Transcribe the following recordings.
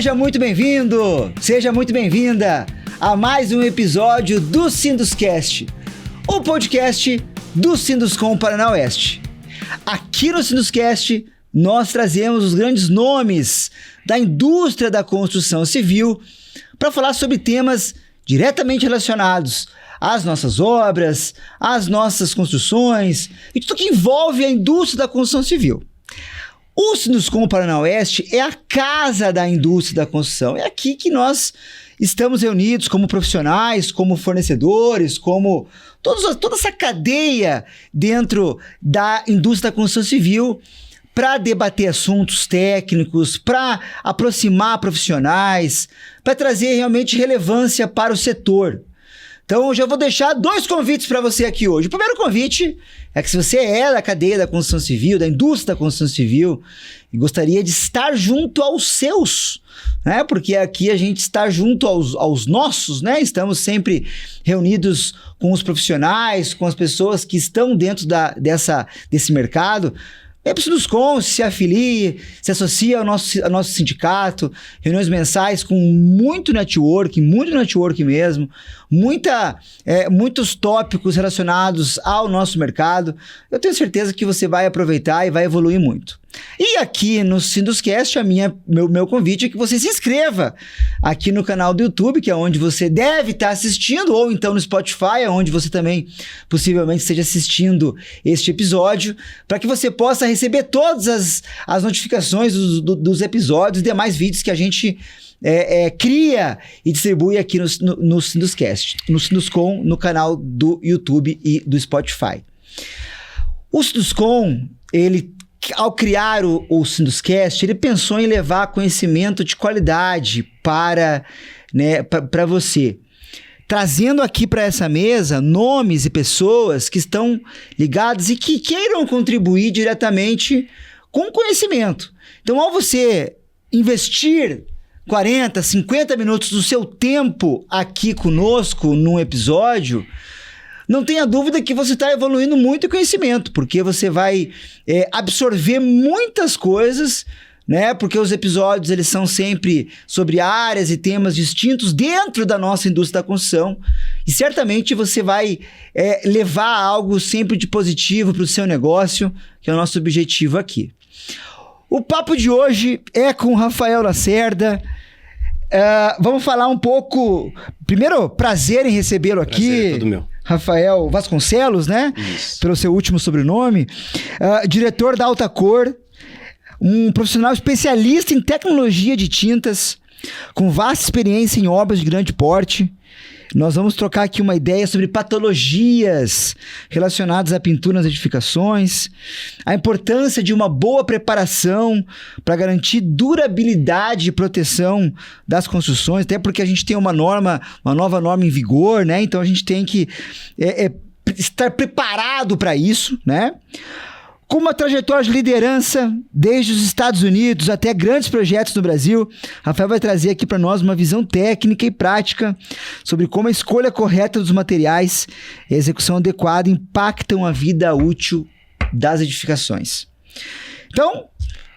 Seja muito bem-vindo, seja muito bem-vinda a mais um episódio do Sinduscast, o podcast do Sinduscom Paraná Oeste. Aqui no Sinduscast, nós trazemos os grandes nomes da indústria da construção civil para falar sobre temas diretamente relacionados às nossas obras, às nossas construções e tudo que envolve a indústria da construção civil. O Sinduscom Paraná Oeste é a casa da indústria da construção. É aqui que nós estamos reunidos como profissionais, como fornecedores, como toda essa cadeia dentro da indústria da construção civil para debater assuntos técnicos, para aproximar profissionais, para trazer realmente relevância para o setor. Então, eu já vou deixar 2 convites para você aqui hoje. O primeiro convite é que se você é da cadeia da construção civil, da indústria da construção civil, e gostaria de estar junto aos seus, né? Porque aqui a gente está junto aos nossos, né? Estamos sempre reunidos com os profissionais, com as pessoas que estão dentro desse mercado. Vem para o Sinduscom, se afilie, se associe ao nosso sindicato, reuniões mensais com muito network mesmo, muitos tópicos relacionados ao nosso mercado. Eu tenho certeza que você vai aproveitar e vai evoluir muito. E aqui no Sinduscast, meu convite é que você se inscreva aqui no canal do YouTube, que é onde você deve estar assistindo, ou então no Spotify, onde você também possivelmente esteja assistindo este episódio, para que você possa receber todas as notificações dos episódios e demais vídeos que a gente cria e distribui aqui no Sinduscast, no Sinduscom, no canal do YouTube e do Spotify. O Sinduscom, ao criar o Sinduscast, ele pensou em levar conhecimento de qualidade para você, trazendo aqui para essa mesa nomes e pessoas que estão ligados e que queiram contribuir diretamente com conhecimento. Então, ao você investir 40, 50 minutos do seu tempo aqui conosco num episódio, não tenha dúvida que você está evoluindo muito em conhecimento, porque você vai absorver muitas coisas, né? Porque os episódios eles são sempre sobre áreas e temas distintos dentro da nossa indústria da construção, e certamente você vai levar algo sempre de positivo para o seu negócio, que é o nosso objetivo aqui. O papo de hoje é com o Rafael Lacerda. Vamos falar um pouco... Primeiro, prazer em recebê-lo aqui. Prazer é todo meu. Rafael Vasconcelos, né? Isso. Pelo seu último sobrenome. Diretor da Altacor, um profissional especialista em tecnologia de tintas, com vasta experiência em obras de grande porte. Nós vamos trocar aqui uma ideia sobre patologias relacionadas à pintura nas edificações, a importância de uma boa preparação para garantir durabilidade e proteção das construções, até porque a gente tem uma nova norma em vigor, né? Então a gente tem que estar preparado para isso, né? Com uma trajetória de liderança desde os Estados Unidos até grandes projetos no Brasil, Rafael vai trazer aqui para nós uma visão técnica e prática sobre como a escolha correta dos materiais e a execução adequada impactam a vida útil das edificações. Então,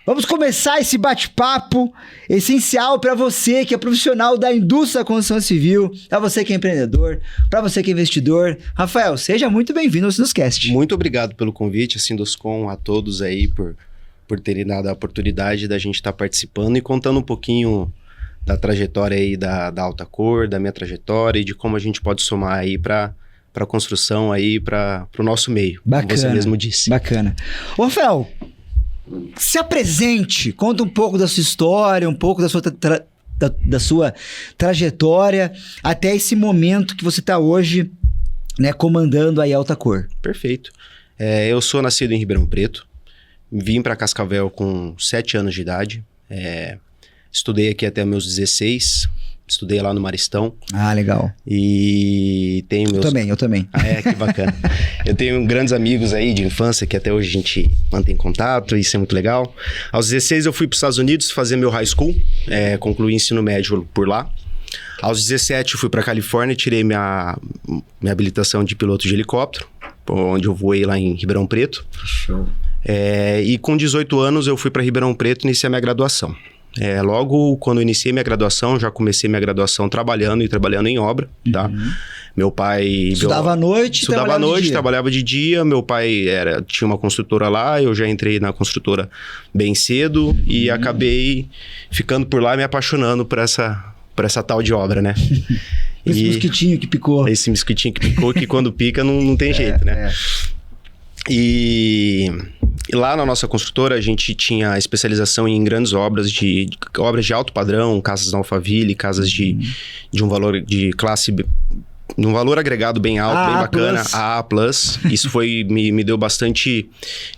vamos começar esse bate-papo essencial para você que é profissional da indústria da construção civil, para você que é empreendedor, para você que é investidor. Rafael, seja muito bem-vindo ao Sinduscast. Muito obrigado pelo convite, Sinduscom, a todos aí por terem dado a oportunidade da gente estar participando e contando um pouquinho da trajetória aí da Altacor, da minha trajetória e de como a gente pode somar aí para a construção aí, para o nosso meio, bacana, como você mesmo disse. Bacana. Ô, Rafael, se apresente, conta um pouco da sua história, um pouco da sua trajetória até esse momento que você está hoje, né, comandando aí a Altacor. Perfeito. Eu sou nascido em Ribeirão Preto, vim para Cascavel com 7 anos de idade, estudei aqui até meus 16, estudei lá no Maristão. Ah, legal. E tenho meus... Eu também. Que bacana. Eu tenho grandes amigos aí de infância que até hoje a gente mantém contato, isso é muito legal. Aos 16 eu fui para os Estados Unidos fazer meu high school, concluí ensino médio por lá. Aos 17 eu fui para Califórnia e tirei minha habilitação de piloto de helicóptero, onde eu voei lá em Ribeirão Preto. Show. E com 18 anos eu fui para Ribeirão Preto e iniciei a minha graduação. Logo quando eu iniciei minha graduação, já comecei minha graduação trabalhando em obra, tá? Meu pai... Estudava à noite, Estudava à noite, trabalhava de dia. Meu pai tinha uma construtora lá, eu já entrei na construtora bem cedo e acabei ficando por lá e me apaixonando por essa tal de obra, né? Esse mosquitinho que picou. Esse mosquitinho que picou, que quando pica não tem jeito, né? E lá na nossa construtora a gente tinha especialização em grandes obras de alto padrão, casas na Alphaville, casas de um valor de classe... num valor agregado bem alto, bem bacana, a A+. Isso me deu bastante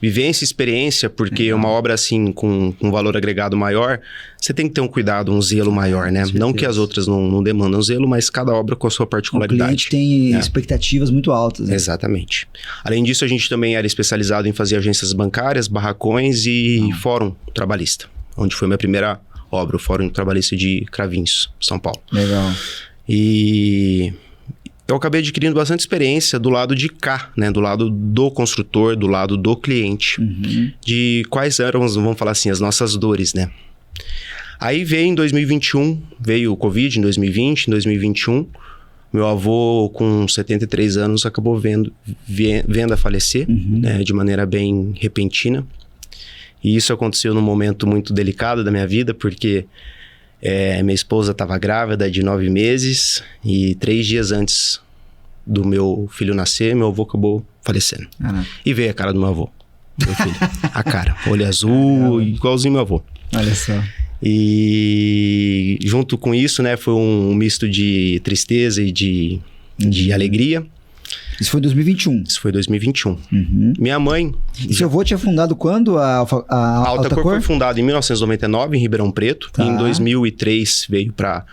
vivência e experiência, porque uma obra assim, com um valor agregado maior, você tem que ter um cuidado, um zelo maior, né? Não que as outras não demandam zelo, mas cada obra com a sua particularidade. O cliente tem expectativas muito altas. Né? Exatamente. Além disso, a gente também era especializado em fazer agências bancárias, barracões e fórum trabalhista, onde foi minha primeira obra, o Fórum Trabalhista de Cravinhos, São Paulo. Legal. E... eu acabei adquirindo bastante experiência do lado de cá, né? Do lado do construtor, do lado do cliente. De quais eram, vamos falar assim, as nossas dores, né? Aí veio em 2021, veio o Covid em 2020, em 2021. Meu avô, com 73 anos, acabou vendo a falecer, né? De maneira bem repentina. E isso aconteceu num momento muito delicado da minha vida, porque... minha esposa estava grávida de 9 meses e 3 dias antes do meu filho nascer, meu avô acabou falecendo. E veio a cara do meu avô, meu filho. A cara, olho azul, igualzinho meu avô. Olha só. E junto com isso, né, foi um misto de tristeza e de alegria. Isso foi em 2021? Isso foi em 2021. Minha mãe... E seu avô tinha fundado quando a Altacor foi fundada em 1999, em Ribeirão Preto. Tá. Em 2003 veio para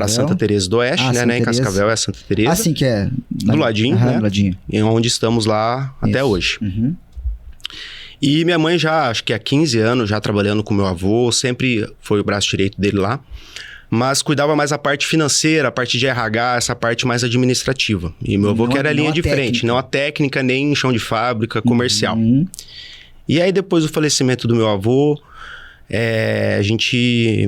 Santa Teresa do Oeste, né? Em Cascavel é Santa Teresa. Assim que é... Do ladinho, né? Do ladinho. E onde estamos lá até hoje. E minha mãe já, acho que há 15 anos, já trabalhando com meu avô, sempre foi o braço direito dele lá. Mas cuidava mais a parte financeira, a parte de RH, essa parte mais administrativa. E meu avô que era a linha de frente, não a técnica, nem chão de fábrica, comercial. E aí depois do falecimento do meu avô,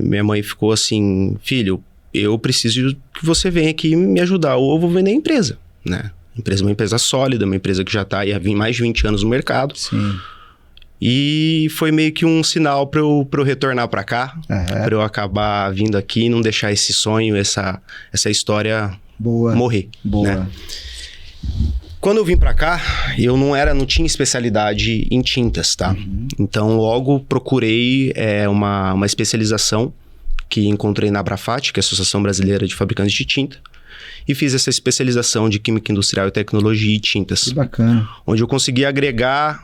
minha mãe ficou assim, filho, eu preciso que você venha aqui me ajudar, ou eu vou vender a empresa, né? A empresa é uma empresa sólida, uma empresa que já está aí há mais de 20 anos no mercado. Sim. E foi meio que um sinal para eu retornar para cá, para eu acabar vindo aqui e não deixar esse sonho, essa história morrer. Boa. Né? Quando eu vim para cá, eu não tinha especialidade em tintas, tá? Então, logo procurei uma especialização que encontrei na Abrafat, que é a Associação Brasileira de Fabricantes de Tinta. E fiz essa especialização de Química Industrial e Tecnologia e Tintas. Que bacana. Onde eu consegui agregar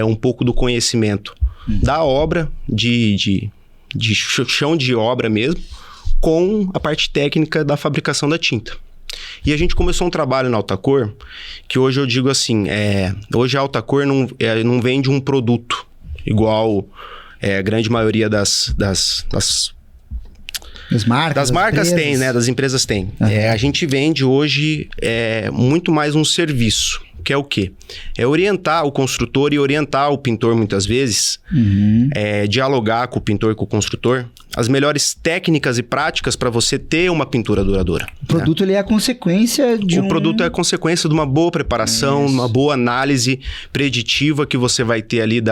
um pouco do conhecimento da obra, de chão de obra mesmo, com a parte técnica da fabricação da tinta. E a gente começou um trabalho na Altacor, que hoje eu digo assim, hoje a Altacor não vende um produto, igual a grande maioria das marcas tem, né? Das empresas tem. A gente vende hoje muito mais um serviço, que é o quê? É orientar o construtor e orientar o pintor muitas vezes, dialogar com o pintor e com o construtor, as melhores técnicas e práticas para você ter uma pintura duradoura. O produto ele é a consequência de O produto é a consequência de uma boa preparação, uma boa análise preditiva que você vai ter ali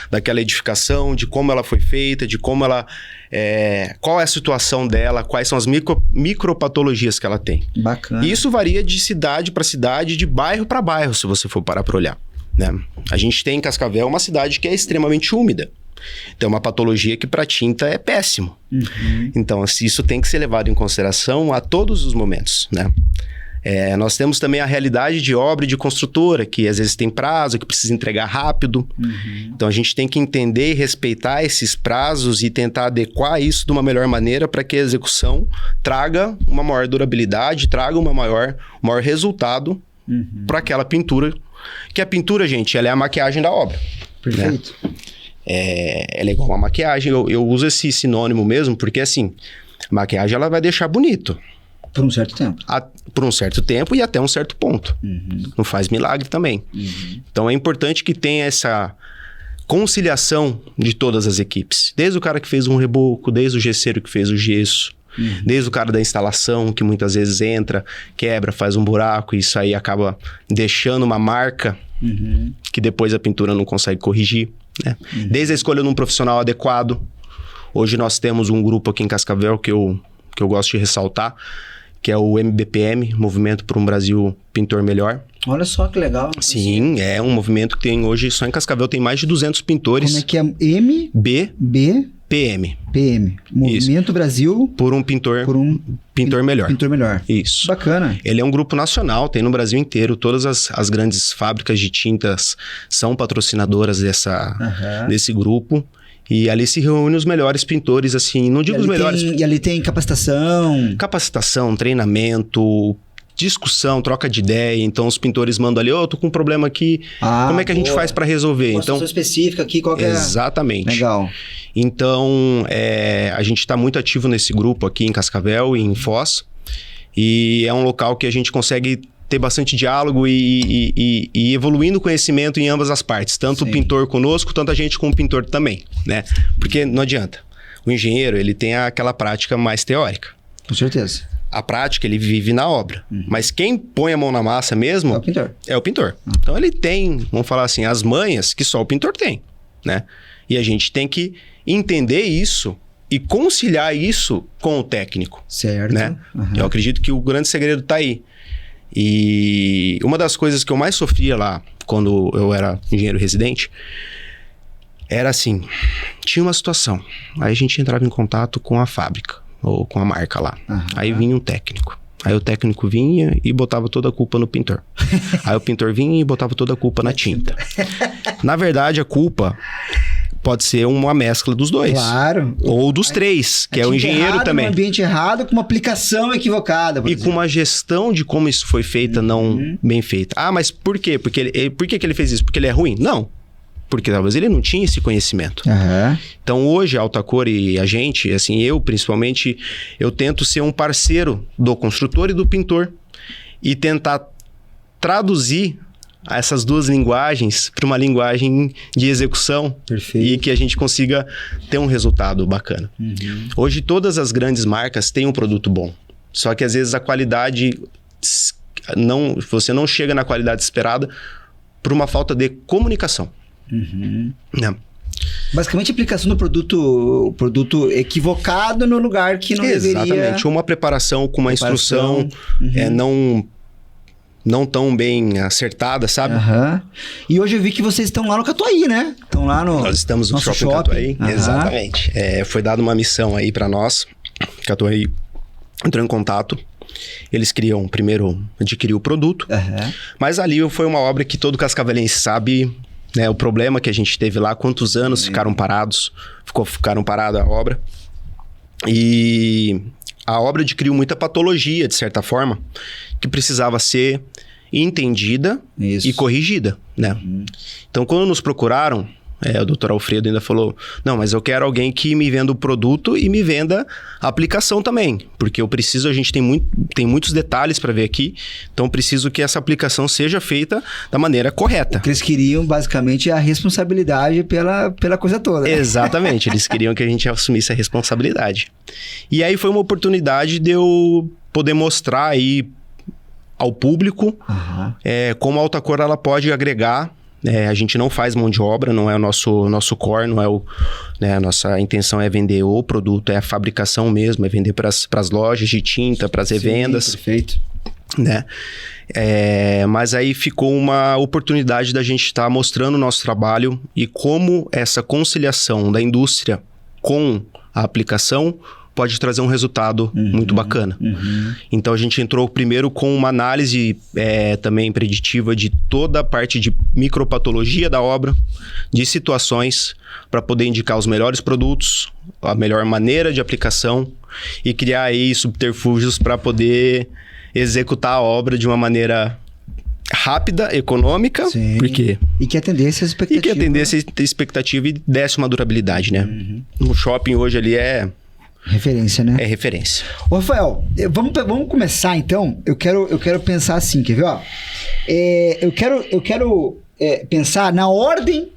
daquela edificação, de como ela foi feita, de como ela... qual é a situação dela, quais são as micropatologias que ela tem. Bacana. E isso varia de cidade para cidade, de bairro para bairro, se você for parar para olhar. Né? A gente tem em Cascavel uma cidade que é extremamente úmida. Tem uma patologia que para tinta é péssimo. Então, isso tem que ser levado em consideração a todos os momentos, né? Nós temos também a realidade de obra e de construtora, que às vezes tem prazo, que precisa entregar rápido. Então, a gente tem que entender e respeitar esses prazos e tentar adequar isso de uma melhor maneira para que a execução traga uma maior durabilidade, traga um maior resultado para aquela pintura. Que a pintura, gente, ela é a maquiagem da obra. Perfeito. Né? Ela é igual uma maquiagem. Eu uso esse sinônimo mesmo, porque assim, a maquiagem ela vai deixar bonito. Por um certo tempo. Por um certo tempo e até um certo ponto. Não faz milagre também. Então é importante que tenha essa conciliação de todas as equipes. Desde o cara que fez um reboco, desde o gesseiro que fez o gesso, desde o cara da instalação, que muitas vezes entra, quebra, faz um buraco, e isso aí acaba deixando uma marca que depois a pintura não consegue corrigir, né? Desde a escolha de um profissional adequado. Hoje nós temos um grupo aqui em Cascavel que eu gosto de ressaltar, que é o MBPM, Movimento por um Brasil Pintor Melhor. Olha só que legal. Sim, é um movimento que tem hoje, só em Cascavel tem mais de 200 pintores. Como é que é? PM. Movimento Brasil por um pintor melhor. Pintor melhor. Isso. Bacana. Ele é um grupo nacional, tem no Brasil inteiro. Todas as grandes fábricas de tintas são patrocinadoras desse grupo. E ali se reúnem os melhores pintores, assim, não digo os melhores... E ali tem capacitação. Capacitação, treinamento, discussão, troca de ideia. Então os pintores mandam ali, tô com um problema aqui, como é que a gente faz para resolver? Uma situação específica aqui, qual que é? Exatamente. Legal. Então, a gente está muito ativo nesse grupo aqui em Cascavel e em Foz. E é um local que a gente consegue ter bastante diálogo e evoluindo o conhecimento em ambas as partes. Tanto o pintor conosco, tanto a gente com o pintor também, né? Porque não adianta. O engenheiro, ele tem aquela prática mais teórica. Com certeza. A prática, ele vive na obra. Mas quem põe a mão na massa mesmo... É o pintor. Então, ele tem, vamos falar assim, as manhas que só o pintor tem, né? E a gente tem que entender isso e conciliar isso com o técnico. Certo. Né? Eu acredito que o grande segredo está aí. E uma das coisas que eu mais sofria lá, quando eu era engenheiro residente, era assim, tinha uma situação, aí a gente entrava em contato com a fábrica, ou com a marca lá, aí vinha um técnico. Aí o técnico vinha e botava toda a culpa no pintor. Aí o pintor vinha e botava toda a culpa na tinta. Na verdade, a culpa pode ser uma mescla dos dois. Claro. Ou dos três, que é o engenheiro também. Um ambiente errado, com uma aplicação equivocada. E com uma gestão de como isso foi feita não bem feita. Ah, mas por quê? Por que ele fez isso? Porque ele é ruim? Não. Porque talvez ele não tinha esse conhecimento. Então hoje a Altacor e a gente, assim, eu principalmente, eu tento ser um parceiro do construtor e do pintor e tentar traduzir essas duas linguagens para uma linguagem de execução. Perfeito. E que a gente consiga ter um resultado bacana. Hoje todas as grandes marcas têm um produto bom, só que às vezes a qualidade você não chega na qualidade esperada por uma falta de comunicação. Basicamente a aplicação do produto equivocado no lugar que não deveria. Exatamente, uma preparação com uma instrução não tão bem acertada, sabe? E hoje eu vi que vocês estão lá no Catuaí, né? Estão lá no... Nós estamos no Shopping Catuaí. Exatamente. Foi dada uma missão aí para nós. Catuaí entrou em contato. Eles queriam primeiro adquirir o produto. Mas ali foi uma obra que todo cascavelense sabe, né? O problema que a gente teve lá, quantos anos ficaram parados. Ficaram parada a obra. E a obra adquiriu muita patologia, de certa forma, que precisava ser entendida e corrigida, né? Então, quando nos procuraram, o Dr. Alfredo ainda falou, não, mas eu quero alguém que me venda o produto e me venda a aplicação também, porque a gente tem muitos detalhes para ver aqui, então preciso que essa aplicação seja feita da maneira correta. O que eles queriam, basicamente, é a responsabilidade pela coisa toda. Né? Exatamente, eles queriam que a gente assumisse a responsabilidade. E aí foi uma oportunidade de eu poder mostrar aí ao público como a Altacor ela pode agregar. A gente não faz mão de obra, não é o nosso core, não é a nossa intenção é vender o produto, é a fabricação mesmo, é vender para as lojas de tinta, para as revendas. Perfeito. Né? Mas aí ficou uma oportunidade da gente estar mostrando o nosso trabalho e como essa conciliação da indústria com a aplicação pode trazer um resultado muito bacana. Então, a gente entrou primeiro com uma análise também preditiva de toda a parte de micropatologia da obra, de situações, para poder indicar os melhores produtos, a melhor maneira de aplicação e criar aí subterfúgios para poder executar a obra de uma maneira rápida, econômica, porque... E que atendesse a expectativa. E que atendesse a expectativa e desse uma durabilidade, né? No shopping hoje ali referência, né? É referência. Ô, Rafael, vamos começar então. Eu quero pensar assim, quer ver? Ó? Eu quero pensar na ordem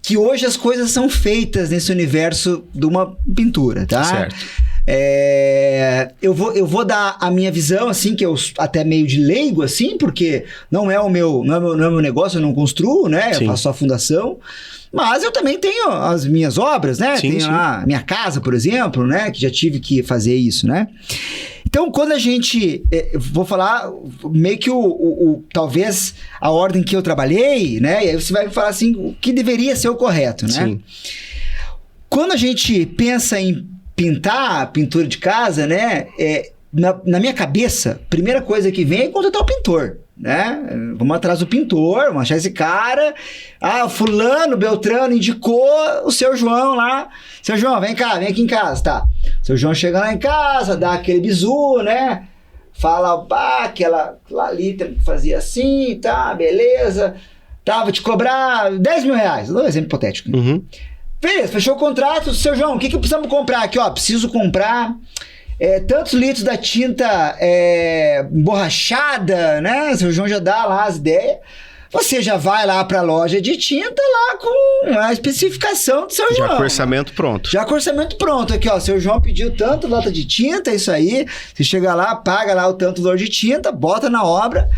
que hoje as coisas são feitas nesse universo de uma pintura, tá? Certo. Eu vou dar a minha visão, assim, que eu até meio de leigo, assim, porque não é o meu negócio, eu não construo, né? Sim. Eu faço só a fundação. Mas eu também tenho as minhas obras, né? Sim, tenho lá a minha casa, por exemplo, né? Que já tive que fazer isso, né? Então, quando a gente... vou falar meio que talvez a ordem que eu trabalhei, né? E aí você vai falar assim, o que deveria ser o correto, né? Sim. Quando a gente pensa em pintar, pintura de casa, né? Na minha cabeça, a primeira coisa que vem é contratar o pintor, né? Vamos atrás do pintor, vamos achar esse cara. Ah, fulano, Beltrano indicou o seu João lá. Seu João, vem cá, vem aqui em casa, tá? Seu João chega lá em casa, dá aquele bizu, né? Fala, aquela ali fazia assim, tá, beleza. Tá, vou te cobrar 10 mil reais. Vou dar um exemplo hipotético. Uhum. Beleza, fechou o contrato. Seu João, o que precisamos comprar aqui? Ó, preciso comprar tantos litros da tinta emborrachada, né? Seu João já dá lá as ideias. Você já vai lá para a loja de tinta lá com a especificação do seu João. Já com orçamento pronto. Já com orçamento pronto. Aqui, ó, seu João pediu tanto lata de tinta, isso aí. Você chega lá, paga lá o tanto valor de tinta, bota na obra.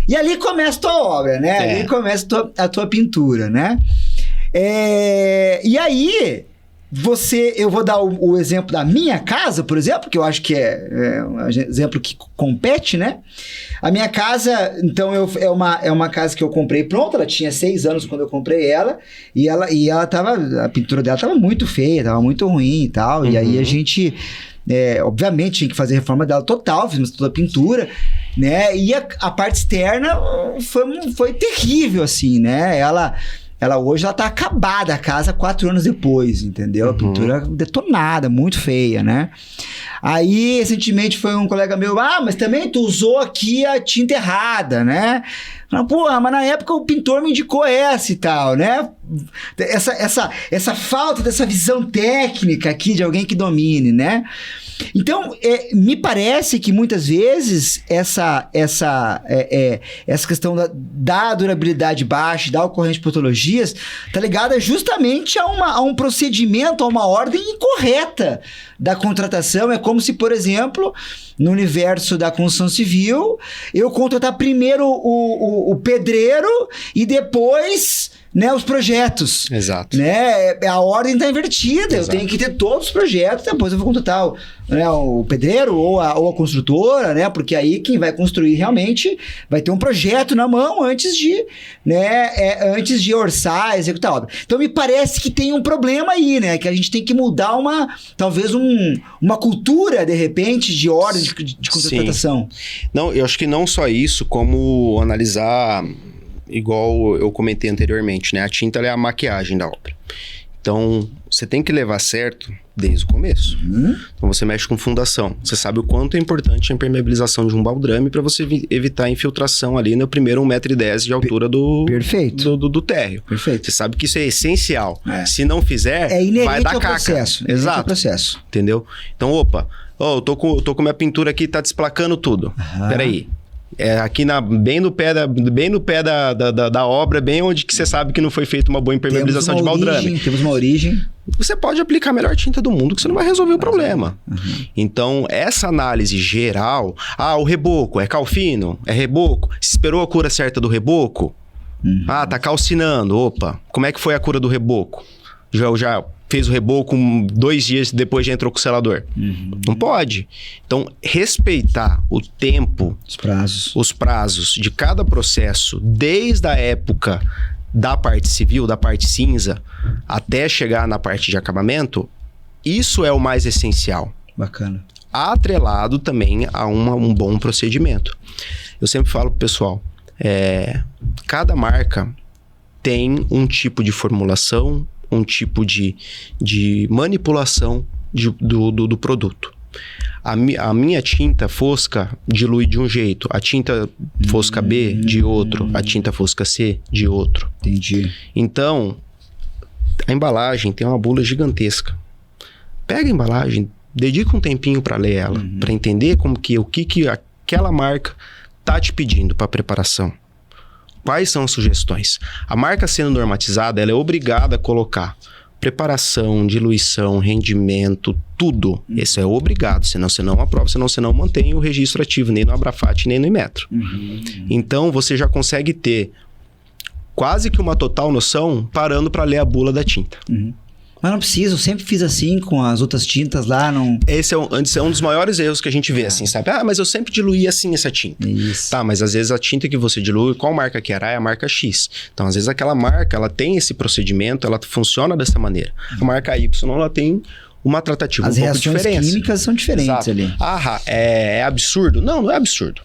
E ali começa a tua obra, né? Ali começa a tua pintura, né? E aí... eu vou dar o exemplo da minha casa, por exemplo, que eu acho que é um exemplo que compete, né? A minha casa, então, é uma casa que eu comprei pronta, ela tinha 6 anos quando eu comprei ela, e a pintura dela tava muito feia, tava muito ruim e tal, e aí a gente, obviamente, tinha que fazer a reforma dela total, fizemos toda a pintura, né? E a parte externa foi terrível, assim, né? Ela hoje tá acabada a casa 4 anos depois, entendeu? A pintura detonada, muito feia, né? Aí, recentemente, foi um colega meu, mas também tu usou aqui a tinta errada, né? Porra, mas na época o pintor me indicou essa e tal, né? Essa falta dessa visão técnica aqui de alguém que domine, né? Então, me parece que muitas vezes essa questão da durabilidade baixa, da ocorrência de patologias, tá ligada justamente a um procedimento, a uma ordem incorreta da contratação. É como se, por exemplo, no universo da construção civil, eu contratar primeiro o pedreiro e depois... né, os projetos. Exato. Né? A ordem está invertida. Exato. Eu tenho que ter todos os projetos, depois eu vou contratar o pedreiro ou a construtora, né? Porque aí quem vai construir realmente vai ter um projeto na mão antes de orçar, executar a obra. Então me parece que tem um problema aí, né? Que a gente tem que mudar talvez uma cultura, de repente, de ordem de contratação. Sim. Não, eu acho que não só isso, como analisar... igual eu comentei anteriormente, né? A tinta ela é a maquiagem da obra. Então, você tem que levar certo desde o começo. Então, você mexe com fundação. Você sabe o quanto é importante a impermeabilização de um baldrame para você evitar a infiltração ali no primeiro 1,10 m de altura do térreo. Perfeito. Você sabe que isso é essencial. Se não fizer, vai dar caca. Processo. Exato. Ao processo. Entendeu? Então, eu tô com minha pintura aqui, tá desplacando tudo. Peraí. Aqui bem no pé da obra, bem onde que você sabe que não foi feita uma boa impermeabilização de baldrame. Temos uma origem. Você pode aplicar a melhor tinta do mundo que você não vai resolver o problema. Então, essa análise geral... o reboco, é calfino? É reboco? Esperou a cura certa do reboco? Tá calcinando. Opa, como é que foi a cura do reboco? Já fez o reboco 2 dias depois já entrou com o selador. Não pode. Então, respeitar o tempo, os prazos de cada processo, desde a época da parte civil, da parte cinza, até chegar na parte de acabamento, isso é o mais essencial. Bacana. Atrelado também a um bom procedimento. Eu sempre falo pro pessoal, cada marca tem um tipo de formulação, um tipo de manipulação do produto. A minha tinta fosca dilui de um jeito, a tinta fosca B de outro, a tinta fosca C de outro. Entendi. Então, a embalagem tem uma bula gigantesca. Pega a embalagem, dedica um tempinho para ler ela, para entender o que aquela marca tá te pedindo para preparação. quais são as sugestões? A marca sendo normatizada, ela é obrigada a colocar preparação, diluição, rendimento, tudo. Isso é obrigado, senão você não aprova, senão você não mantém o registro ativo, nem no Abrafat, nem no Inmetro. Então, você já consegue ter quase que uma total noção parando para ler a bula da tinta. Mas não precisa, eu sempre fiz assim com as outras tintas lá, não... Esse é um dos maiores erros que a gente vê, assim, sabe? Mas eu sempre diluí assim essa tinta. Isso. Tá, mas às vezes a tinta que você dilui, qual marca que era? É a marca X. Então, às vezes aquela marca, ela tem esse procedimento, ela funciona dessa maneira. A marca Y, ela tem uma tratativa As um pouco reações diferente. químicas são diferentes ali. É absurdo? Não é absurdo.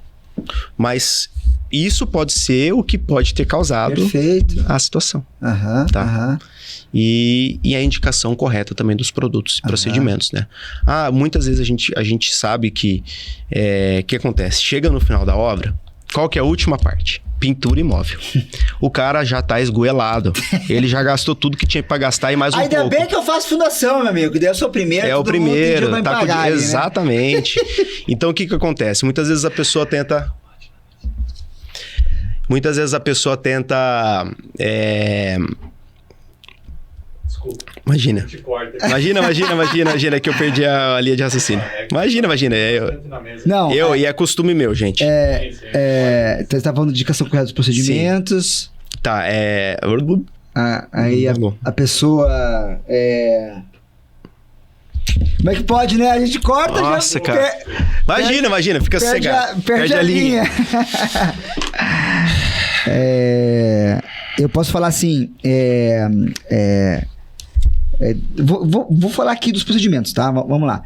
Mas isso pode ser o que pode ter causado Perfeito. a situação. Tá. E a indicação correta também dos produtos e procedimentos, né? Muitas vezes a gente sabe que... O que acontece? Chega no final da obra, qual que é a última parte? Pintura imóvel. O cara já tá esgoelado. Ele já gastou tudo que tinha pra gastar e mais um pouco. Ainda bem que eu faço fundação, meu amigo, que daí eu sou o primeiro. É o primeiro. Tá pagar, exatamente. Né? Então, o que acontece? Muitas vezes a pessoa tenta... Imagina que eu perdi a linha de raciocínio. Imagina. Não. E é costume meu, gente. Você está falando de indicação correta dos procedimentos. Sim. Tá, aí a pessoa... Como é que pode, né? A gente corta... Nossa, cara. Imagina, fica cegado. Perde a linha. Eu posso falar assim... Vou falar aqui dos procedimentos, tá? Vamos lá.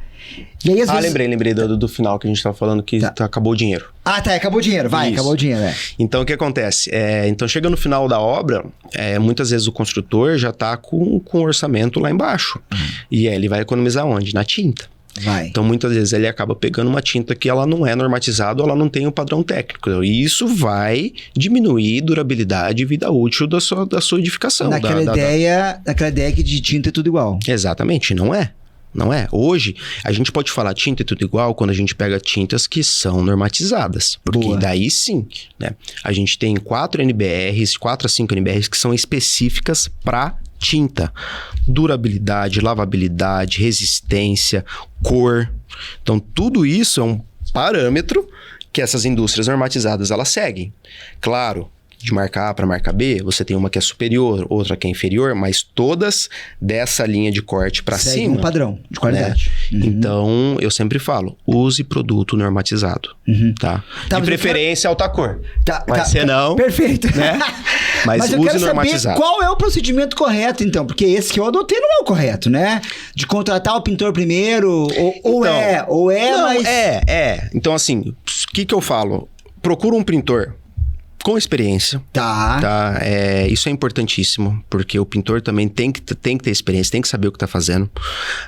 E aí, às vezes... lembrei do final que a gente tava falando que acabou o dinheiro. Acabou o dinheiro. Acabou o dinheiro, Então, o que acontece? Então, chega no final da obra, muitas vezes o construtor já tá com o orçamento lá embaixo. E aí, ele vai economizar onde? Na tinta. Então, muitas vezes ele acaba pegando uma tinta que ela não é normatizada ou ela não tem o padrão técnico. E isso vai diminuir durabilidade e vida útil da sua edificação. Naquela ideia que de tinta é tudo igual. Exatamente, não é. Hoje, a gente pode falar tinta é tudo igual quando a gente pega tintas que são normatizadas. Porque daí sim, né? A gente tem 4 a 5 NBRs que são específicas para tinta. Durabilidade, lavabilidade, resistência, cor. Então, tudo isso é um parâmetro que essas indústrias normatizadas elas seguem. Claro, de marca A para marca B, você tem uma que é superior, outra que é inferior, mas todas dessa linha de corte para cima... um padrão de qualidade. Né? Então, eu sempre falo, use produto normatizado, tá? De preferência alta cor. Mas senão... Perfeito. Né? Mas eu use quero normatizado. Saber qual é o procedimento correto, então, porque esse que eu adotei não é o correto, né? De contratar o pintor primeiro, mas... Então, assim, o que eu falo? Procura um pintor com experiência. Tá. Isso é importantíssimo, porque o pintor também tem que ter experiência, tem que saber o que está fazendo.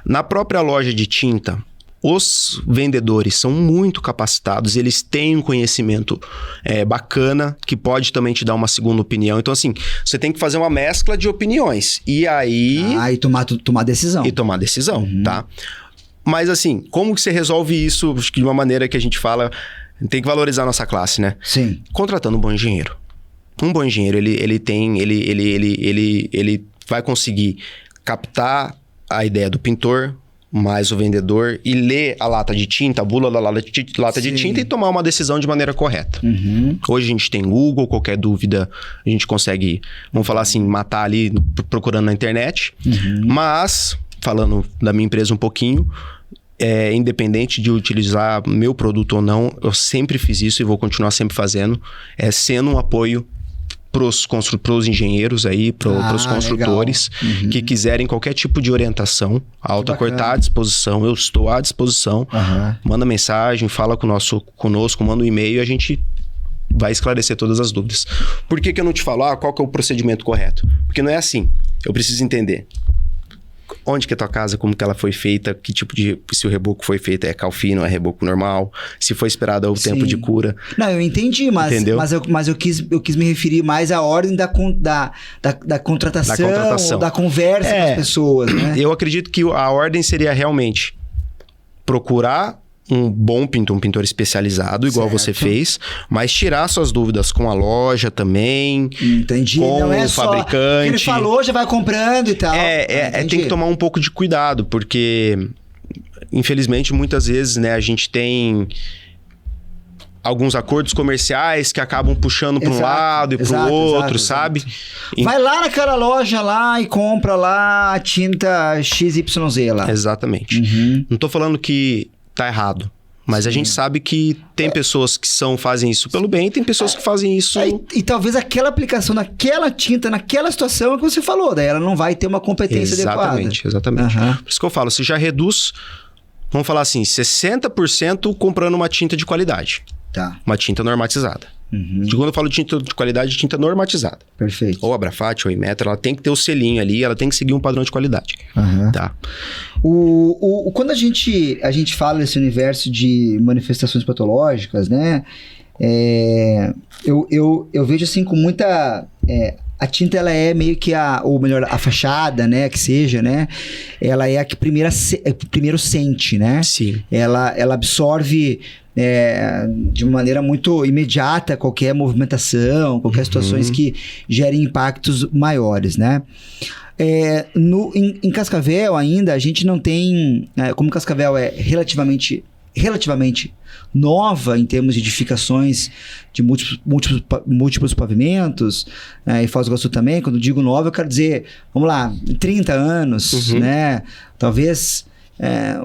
Na própria loja de tinta, os vendedores são muito capacitados, eles têm um conhecimento bacana, que pode também te dar uma segunda opinião. Então, assim, você tem que fazer uma mescla de opiniões. E aí... e tomar decisão. Tá? Mas, assim, como que você resolve isso? Acho que de uma maneira que a gente fala... Tem que valorizar a nossa classe, né? Sim. Contratando um bom engenheiro. Um bom engenheiro, ele vai conseguir captar a ideia do pintor, mais o vendedor, e ler a lata de tinta, a bula da lata de tinta e tomar uma decisão de maneira correta. Hoje a gente tem Google, qualquer dúvida a gente consegue, vamos falar assim, matar ali procurando na internet. Mas, falando da minha empresa um pouquinho... independente de utilizar meu produto ou não, eu sempre fiz isso e vou continuar sempre fazendo, sendo um apoio pros engenheiros aí, pros construtores que quiserem qualquer tipo de orientação, a alta cor tá à disposição, eu estou à disposição, manda mensagem, fala conosco, manda um e-mail e a gente vai esclarecer todas as dúvidas. Por que eu não te falo, qual que é o procedimento correto? Porque não é assim, eu preciso entender onde que é a tua casa, como que ela foi feita, que tipo de... Se o reboco foi feito é calfino, é reboco normal, se foi esperado o tempo de cura. Não, eu entendi, mas eu quis me referir mais à ordem da contratação, ou da conversa com as pessoas, né? Eu acredito que a ordem seria realmente procurar um bom pintor, um pintor especializado, igual Certo. você fez, mas tirar suas dúvidas com a loja também, Entendi. com Não é o só fabricante. ele falou, já vai comprando e tal. Tem que tomar um pouco de cuidado, porque infelizmente muitas vezes, né, a gente tem alguns acordos comerciais que acabam puxando para um lado e para o outro, sabe? Vai lá naquela loja lá e compra lá a tinta XYZ lá. Exatamente. Uhum. Não tô falando que tá errado, mas a gente sabe que tem pessoas que fazem isso pelo bem e tem pessoas que fazem isso... E talvez aquela aplicação naquela tinta, naquela situação é o que você falou, daí ela não vai ter uma competência adequada. Exatamente. Uhum. Por isso que eu falo, você já reduz, vamos falar assim, 60% comprando uma tinta de qualidade. Tá. Uma tinta normatizada. Uhum. Quando eu falo de tinta de qualidade, tinta normatizada. Perfeito. Ou Abrafat, ou Inmetra, ela tem que ter o selinho ali, ela tem que seguir um padrão de qualidade. Uhum. Tá? Quando a gente fala nesse universo de manifestações patológicas, né? Eu vejo assim com muita... a tinta, ela é meio que ou melhor, a fachada, né? Que seja, né? Ela é a que primeiro sente, né? Sim. Ela absorve... de uma maneira muito imediata qualquer movimentação, qualquer situações que gerem impactos maiores, né? Em Cascavel ainda, a gente não tem... como Cascavel é relativamente nova em termos de edificações de múltiplos pavimentos, e Foz do Iguaçu também, quando digo nova, eu quero dizer, vamos lá, 30 anos, né? Talvez...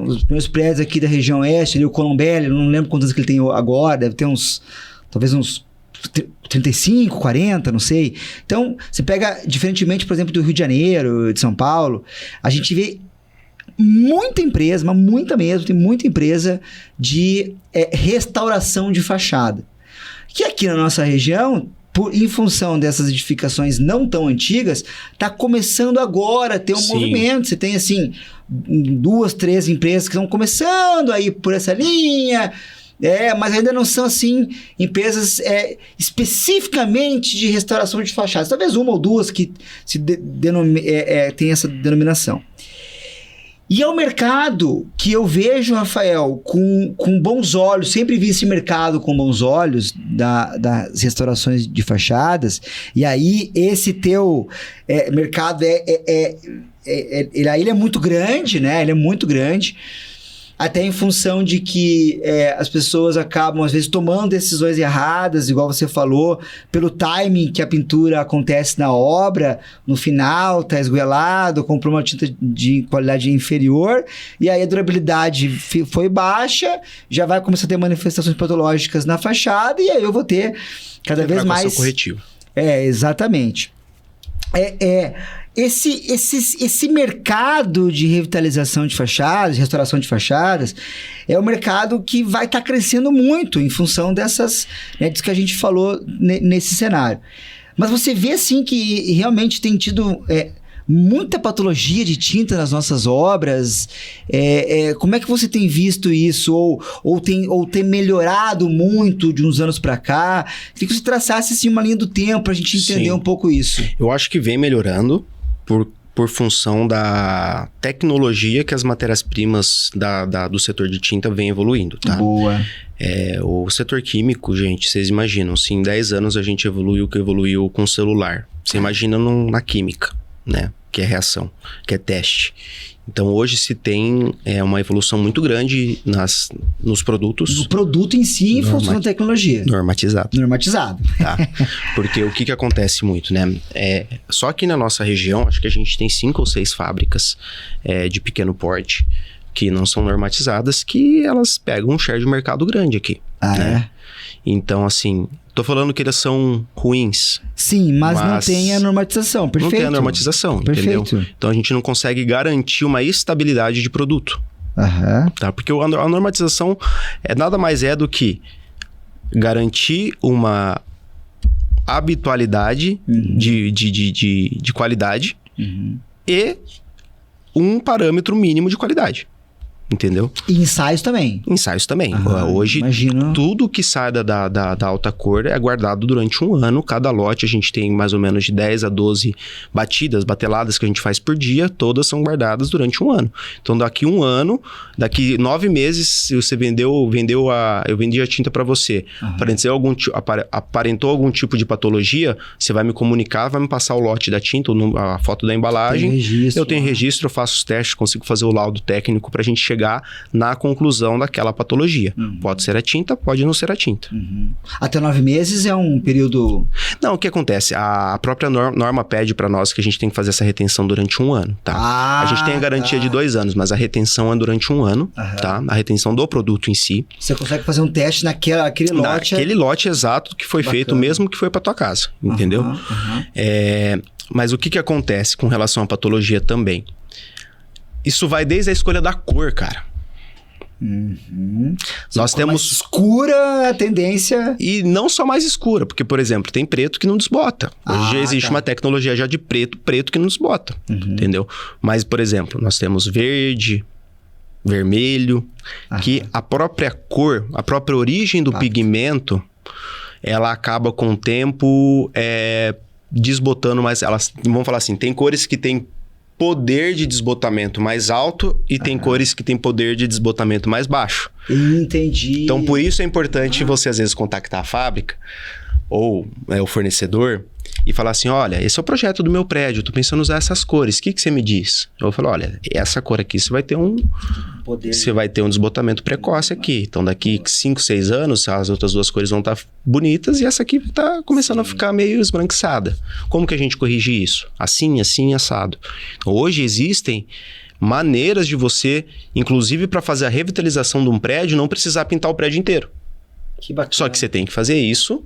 os primeiros prédios aqui da região oeste, ali, o Colombelli, não lembro quantos anos que ele tem agora, deve ter talvez uns 35, 40, não sei. Então, você pega, diferentemente, por exemplo, do Rio de Janeiro, de São Paulo, a gente vê muita empresa, mas muita mesmo, tem muita empresa de restauração de fachada. Que aqui na nossa região... em função dessas edificações não tão antigas, está começando agora a ter um movimento. Você tem, assim, 2, 3 empresas que estão começando a ir por essa linha, mas ainda não são, assim, empresas especificamente de restauração de fachadas. Talvez uma ou duas que tem essa denominação. E é o mercado que eu vejo, Rafael, com bons olhos, sempre vi esse mercado com bons olhos das restaurações de fachadas, e aí esse teu mercado ele é muito grande, né? Ele é muito grande, até em função de que as pessoas acabam, às vezes, tomando decisões erradas, igual você falou, pelo timing que a pintura acontece na obra, no final, tá esgoelado, comprou uma tinta de qualidade inferior, e aí a durabilidade foi baixa, já vai começar a ter manifestações patológicas na fachada, e aí eu vou ter cada vez mais... corretivo. Exatamente. Esse mercado de revitalização de fachadas, de restauração de fachadas, é um mercado que vai estar crescendo muito em função disso que a gente falou nesse cenário. Mas você vê, assim, que realmente tem tido muita patologia de tinta nas nossas obras. Como é que você tem visto isso? Ou tem melhorado muito de uns anos para cá? Queria que você traçasse, assim, uma linha do tempo para a gente entender um pouco isso. Eu acho que vem melhorando por função da tecnologia que as matérias-primas do setor de tinta vem evoluindo, tá? Boa. O setor químico, gente, vocês imaginam, se em 10 anos a gente evoluiu o que evoluiu com o celular. Você imagina na química, né? Que é reação, que é teste. Então, hoje se tem uma evolução muito grande nos produtos. No produto em si, em função da tecnologia. Normatizado. Tá? Porque o que acontece muito, né? Só que na nossa região, acho que a gente tem 5 ou 6 fábricas de pequeno porte que não são normatizadas, que elas pegam um share de mercado grande aqui. Né? Então, assim... Tô falando que eles são ruins. Sim, mas não tem a normatização, perfeito. Não tem a normatização, perfeito. Entendeu? Então a gente não consegue garantir uma estabilidade de produto. Tá? Porque a normatização nada mais do que garantir uma habitualidade de qualidade e um parâmetro mínimo de qualidade. entendeu? E ensaios também. Ensaios também. Aham, Hoje, imagino. tudo que sai da alta cor é guardado durante um ano. Cada lote a gente tem mais ou menos de 10 a 12 bateladas que a gente faz por dia, todas são guardadas durante um ano. Então, daqui um ano, daqui 9 meses, se você eu vendi a tinta para você, aparentou algum tipo de patologia, você vai me comunicar, vai me passar o lote da tinta, a foto da embalagem. Eu tenho registro, eu faço os testes, consigo fazer o laudo técnico para a gente chegar na conclusão daquela patologia. Pode ser a tinta, pode não ser a tinta. Até 9 meses é um período... Não, o que acontece? A própria norma pede para nós que a gente tem que fazer essa retenção durante um ano, tá? A gente tem a garantia de 2 anos, mas a retenção é durante um ano, tá? A retenção do produto em si. Você consegue fazer um teste naquele lote? Naquele lote exato que foi feito, mesmo que foi para tua casa, entendeu? Mas o que acontece com relação à patologia também? Isso vai desde a escolha da cor, cara. Nós temos... mais escura a tendência... E não só mais escura, porque, por exemplo, tem preto que não desbota. Hoje já existe uma tecnologia já de preto que não desbota, entendeu? Mas, por exemplo, nós temos verde, vermelho, que a própria cor, a própria origem do pigmento, ela acaba com o tempo desbotando mais... Vamos falar assim, tem cores que tem poder de desbotamento mais alto e tem cores que tem poder de desbotamento mais baixo. Entendi. Então, por isso é importante você, às vezes, contactar a fábrica ou o fornecedor e falar assim, olha, esse é o projeto do meu prédio, eu tô pensando em usar essas cores, o que você me diz? Eu falo, olha, essa cor aqui você vai ter um desbotamento precoce aqui. Então, daqui 5, 6 anos, as outras 2 cores vão estar bonitas e essa aqui tá começando a ficar meio esbranquiçada. Como que a gente corrige isso? Assim, assado. Então, hoje existem maneiras de você, inclusive para fazer a revitalização de um prédio, não precisar pintar o prédio inteiro. Que bacana. Só que você tem que fazer isso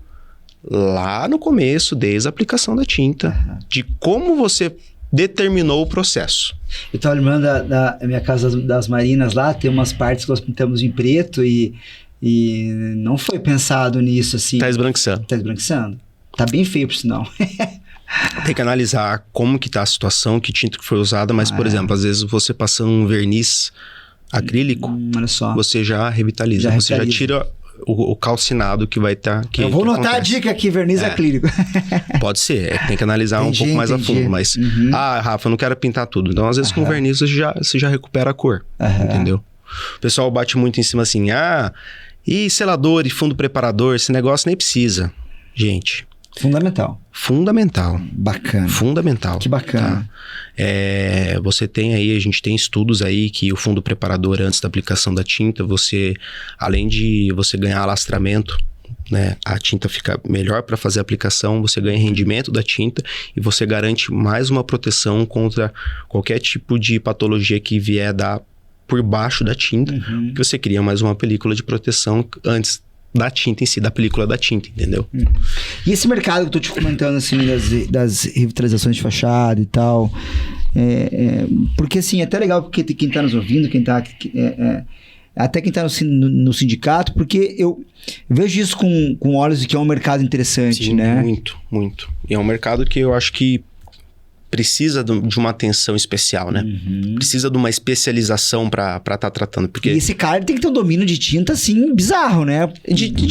lá no começo, desde a aplicação da tinta, de como você determinou o processo. Eu estava lembrando da minha casa das Marinas lá, tem umas partes que nós pintamos em preto e não foi pensado nisso assim. Tá esbranquiçando. Tá bem feio, por sinal. Tem que analisar como que tá a situação, que tinta que foi usada, mas, por exemplo, às vezes você passando um verniz acrílico, olha só. você já revitaliza, você já tira o calcinado que vai estar... Eu vou notar a dica aqui, verniz acrílico. Pode ser, tem que analisar um pouco mais a fundo, mas... Rafa, eu não quero pintar tudo. Então, às vezes, com verniz você já recupera a cor, entendeu? O pessoal bate muito em cima assim, e selador e fundo preparador, esse negócio nem precisa. Gente... Fundamental. Bacana. Fundamental. Que bacana. Tá? Você tem aí, a gente tem estudos aí que o fundo preparador, antes da aplicação da tinta, além de você ganhar alastramento, né, a tinta fica melhor para fazer a aplicação, você ganha rendimento da tinta e você garante mais uma proteção contra qualquer tipo de patologia que vier dar por baixo da tinta, que você cria mais uma película de proteção antes da tinta em si, da película da tinta, entendeu? E esse mercado que eu tô te comentando, assim, das revitalizações de fachada e tal, porque, assim, é até legal porque quem tá nos ouvindo, até quem tá no sindicato, porque eu vejo isso com olhos de que é um mercado interessante, sim, né? Muito, muito. E é um mercado que eu acho que precisa de uma atenção especial, né? Precisa de uma especialização para estar tratando. Porque... E esse cara tem que ter um domínio de tinta, assim, bizarro, né?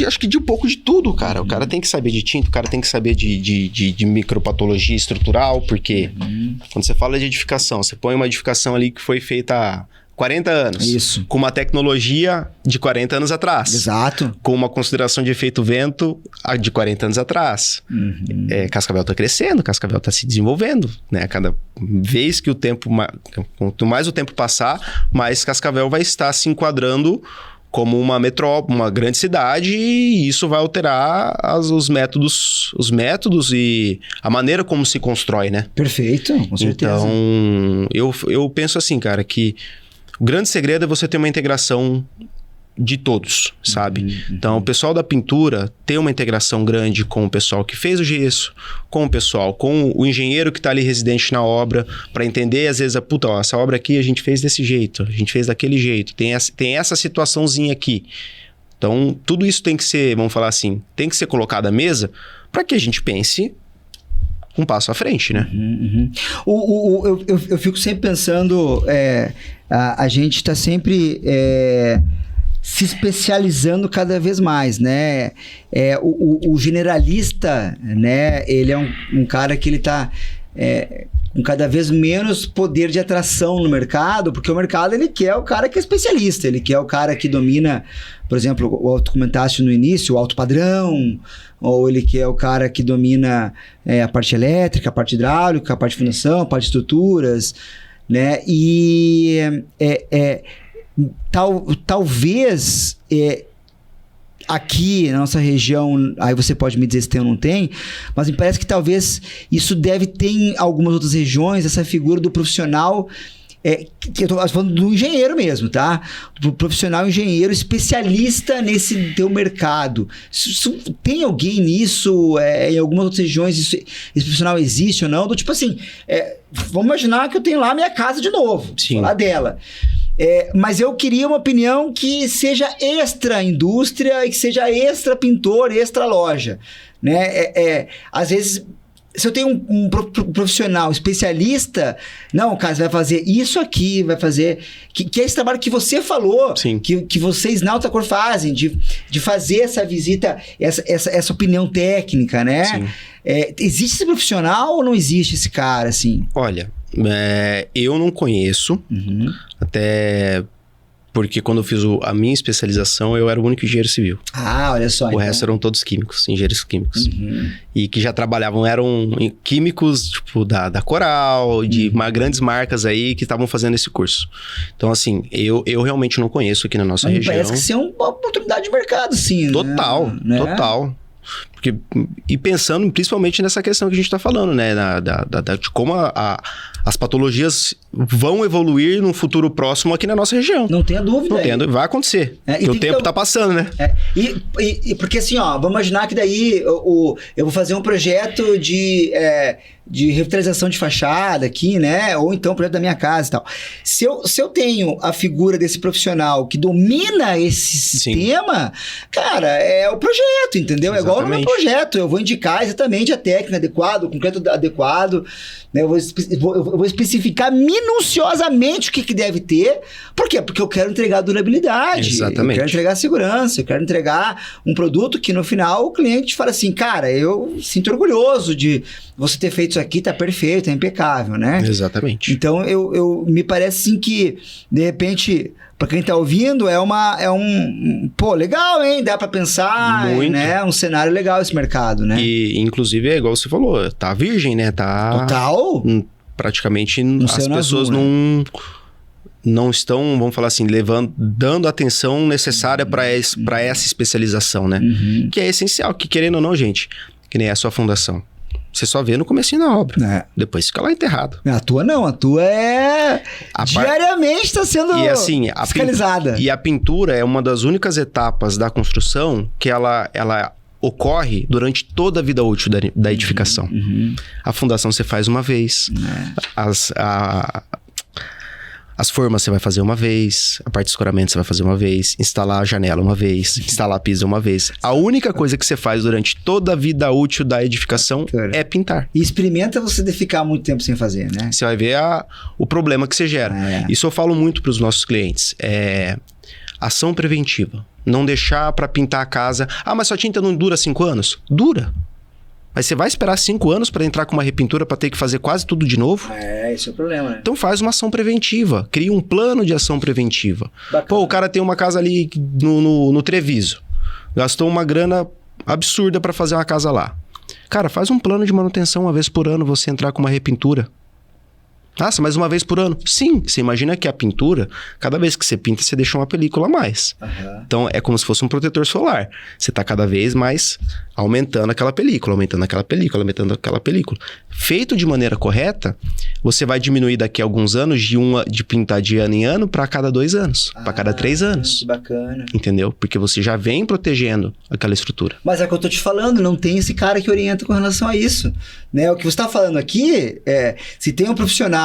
Acho que de um pouco de tudo, cara. O cara tem que saber de tinta, o cara tem que saber de micropatologia estrutural, porque quando você fala de edificação, você põe uma edificação ali que foi feita há 40 anos. Isso. Com uma tecnologia de 40 anos atrás. Exato. Com uma consideração de efeito vento de 40 anos atrás. Cascavel está crescendo, Cascavel está se desenvolvendo, né? Cada vez que quanto mais o tempo passar, mais Cascavel vai estar se enquadrando como uma metrópole, uma grande cidade, e isso vai alterar os métodos e a maneira como se constrói, né? Perfeito, com certeza. Então, eu penso assim, cara, que o grande segredo é você ter uma integração de todos, sabe? Então, o pessoal da pintura tem uma integração grande com o pessoal que fez o gesso, com o engenheiro que está ali residente na obra, para entender, às vezes, essa obra aqui a gente fez desse jeito, a gente fez daquele jeito, tem essa situaçãozinha aqui. Então, tudo isso tem que ser, vamos falar assim, tem que ser colocado à mesa para que a gente pense um passo à frente, né? Eu fico sempre pensando, a gente está sempre se especializando cada vez mais, né? O generalista, né? Ele é um cara que ele está com cada vez menos poder de atração no mercado, porque o mercado ele quer o cara que é especialista, ele quer o cara que domina, por exemplo, o tu comentaste no início, o alto padrão, ou ele quer o cara que domina a parte elétrica, a parte hidráulica, a parte de fundação, a parte de estruturas, né? E talvez aqui na nossa região, aí você pode me dizer se tem ou não tem, mas me parece que talvez isso deve ter em algumas outras regiões, essa figura do profissional, que eu tô falando do engenheiro mesmo, tá? Do profissional engenheiro especialista nesse teu mercado. Tem alguém nisso? Em algumas outras regiões esse profissional existe ou não? Do tipo assim, vamos imaginar que eu tenho lá a minha casa de novo, Sim. falar dela. Mas eu queria uma opinião que seja extra indústria e que seja extra pintor, extra loja, né? Às vezes, se eu tenho um profissional especialista, não, cara, você vai fazer isso aqui, vai fazer... Que é esse trabalho que você falou, que vocês na Altacor fazem, de fazer essa visita, essa opinião técnica, né? Sim. Existe esse profissional ou não existe esse cara, assim? Olha, eu não conheço, até porque quando eu fiz a minha especialização, eu era o único engenheiro civil. Ah, olha só. O resto eram todos químicos, engenheiros químicos. E que já trabalhavam, eram químicos, tipo, da Coral, de grandes marcas aí que estavam fazendo esse curso. Então, assim, eu realmente não conheço aqui na nossa região. Parece que isso é uma oportunidade de mercado, sim. Total, né? total. Porque, e pensando principalmente nessa questão que a gente está falando, né? De como as patologias vão evoluir num futuro próximo aqui na nossa região. Não tenha dúvida. Vai acontecer. Porque o tempo está passando, né? E porque assim, ó, vamos imaginar que daí eu vou fazer um projeto de revitalização de fachada aqui, né? Ou então projeto da minha casa e tal. Se eu tenho a figura desse profissional que domina esse sistema, cara, é o projeto, entendeu? Exatamente. É igual no meu projeto. Eu vou indicar exatamente a técnica adequada, o concreto adequado, né? Eu vou especificar minuciosamente o que deve ter. Por quê? Porque eu quero entregar durabilidade. Exatamente. Eu quero entregar segurança, eu quero entregar um produto que no final o cliente fala assim, cara, eu sinto orgulhoso de você ter feito isso aqui, tá perfeito, é impecável, né? Exatamente. Então, eu me parece assim que, de repente, para quem tá ouvindo, pô, legal, hein? Dá para pensar, muito, né? Um cenário legal esse mercado, né? E, inclusive, é igual você falou, tá virgem, né? Tá... Total. Praticamente as pessoas azul, né? não estão, vamos falar assim, dando a atenção necessária para essa especialização, né? Que é essencial, que querendo ou não, gente, que nem é a sua fundação. Você só vê no comecinho da obra. Depois fica lá enterrado. A tua não, a tua diariamente está sendo fiscalizada. E a pintura é uma das únicas etapas da construção que ela ocorre durante toda a vida útil da edificação. A fundação você faz uma vez. As formas você vai fazer uma vez, a parte de escoramento você vai fazer uma vez, instalar a janela uma vez, instalar a pisa uma vez. A única coisa que você faz durante toda a vida útil da edificação é pintar. E experimenta você de ficar muito tempo sem fazer, né? Você vai ver o problema que você gera. Isso eu falo muito para os nossos clientes. Ação preventiva. Não deixar para pintar a casa. Ah, mas sua tinta não dura 5 anos? Dura. Mas você vai esperar 5 anos para entrar com uma repintura para ter que fazer quase tudo de novo? Esse é o problema, né? Então faz uma ação preventiva. Cria um plano de ação preventiva. Bacana. Pô, o cara tem uma casa ali no Treviso. Gastou uma grana absurda para fazer uma casa lá. Cara, faz um plano de manutenção uma vez por ano você entrar com uma repintura. Nossa, mas uma vez por ano? Sim, você imagina que a pintura, cada vez que você pinta, você deixa uma película a mais. Então, é como se fosse um protetor solar. Você está cada vez mais aumentando aquela película, aumentando aquela película, aumentando aquela película. Feito de maneira correta, você vai diminuir daqui a alguns anos de pintar de ano em ano para cada 2 anos, para cada 3 anos. Que bacana. Entendeu? Porque você já vem protegendo aquela estrutura. Mas é o que eu tô te falando, não tem esse cara que orienta com relação a isso. Né? O que você está falando aqui, se tem um profissional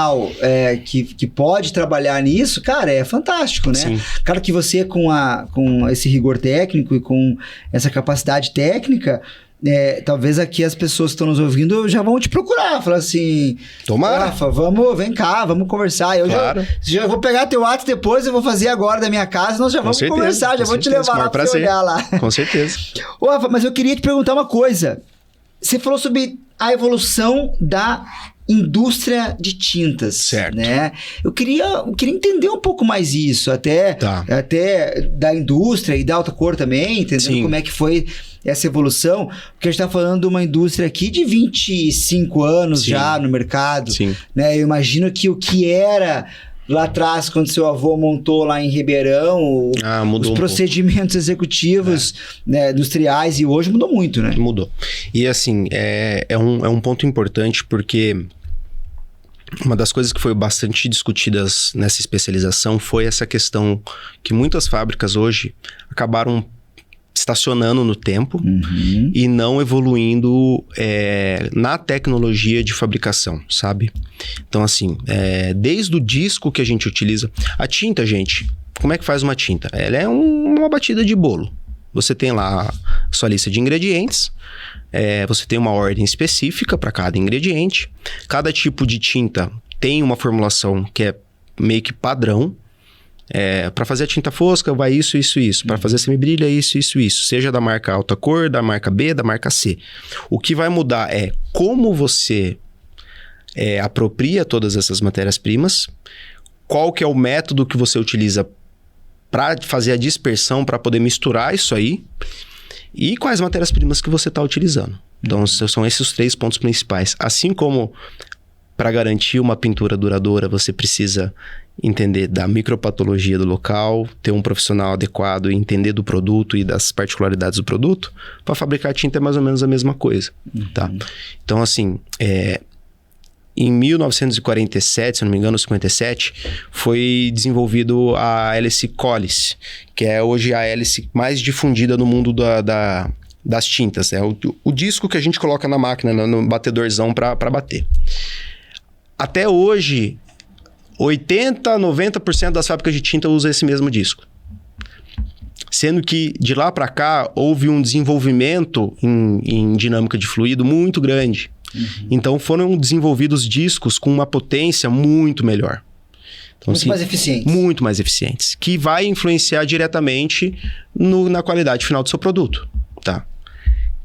que pode trabalhar nisso, cara, é fantástico, né? Sim. Claro que você com esse rigor técnico e com essa capacidade técnica, talvez aqui as pessoas que estão nos ouvindo já vão te procurar, falar assim, tomara, Rafa, vem cá, vamos conversar. Eu já vou pegar teu WhatsApp depois, eu vou fazer agora da minha casa, nós já vamos conversar, já vou te levar lá pra você olhar lá. Com certeza. Ô, Rafa, mas eu queria te perguntar uma coisa. Você falou sobre a evolução da indústria de tintas, certo, né? Eu queria entender um pouco mais isso, até da indústria e da alta cor também, entendendo como é que foi essa evolução, porque a gente tá falando de uma indústria aqui de 25 anos já no mercado, né? Eu imagino que o que era lá atrás, quando seu avô montou lá em Ribeirão, os procedimentos executivos, né, industriais, e hoje mudou muito, né? Mudou. E assim, é um ponto importante, porque uma das coisas que foi bastante discutidas nessa especialização foi essa questão que muitas fábricas hoje acabaram estacionando no tempo e não evoluindo na tecnologia de fabricação, sabe? Então, assim, desde o disco que a gente utiliza... A tinta, gente, como é que faz uma tinta? Ela é uma batida de bolo. Você tem lá a sua lista de ingredientes, você tem uma ordem específica para cada ingrediente. Cada tipo de tinta tem uma formulação que é meio que padrão. Para fazer a tinta fosca, vai isso. Para fazer a semibrilha, isso. Seja da marca alta cor, da marca B, da marca C. O que vai mudar é como você apropria todas essas matérias-primas, qual que é o método que você utiliza para fazer a dispersão, para poder misturar isso aí, e quais matérias-primas que você está utilizando. Então, são esses os 3 pontos principais. Assim como, para garantir uma pintura duradoura, você precisa entender da micropatologia do local, ter um profissional adequado, entender do produto e das particularidades do produto. Para fabricar tinta é mais ou menos a mesma coisa, tá? Então, assim, em 1947, se não me engano, 57, foi desenvolvido a hélice Collis, que é hoje a hélice mais difundida no mundo das tintas. É o disco que a gente coloca na máquina, no batedorzão para bater. Até hoje, 80%, 90% das fábricas de tinta usam esse mesmo disco. Sendo que de lá para cá houve um desenvolvimento em dinâmica de fluido muito grande. Então foram desenvolvidos discos com uma potência muito melhor. Então, muito mais eficientes. Muito mais eficientes. Que vai influenciar diretamente na qualidade final do seu produto. Tá?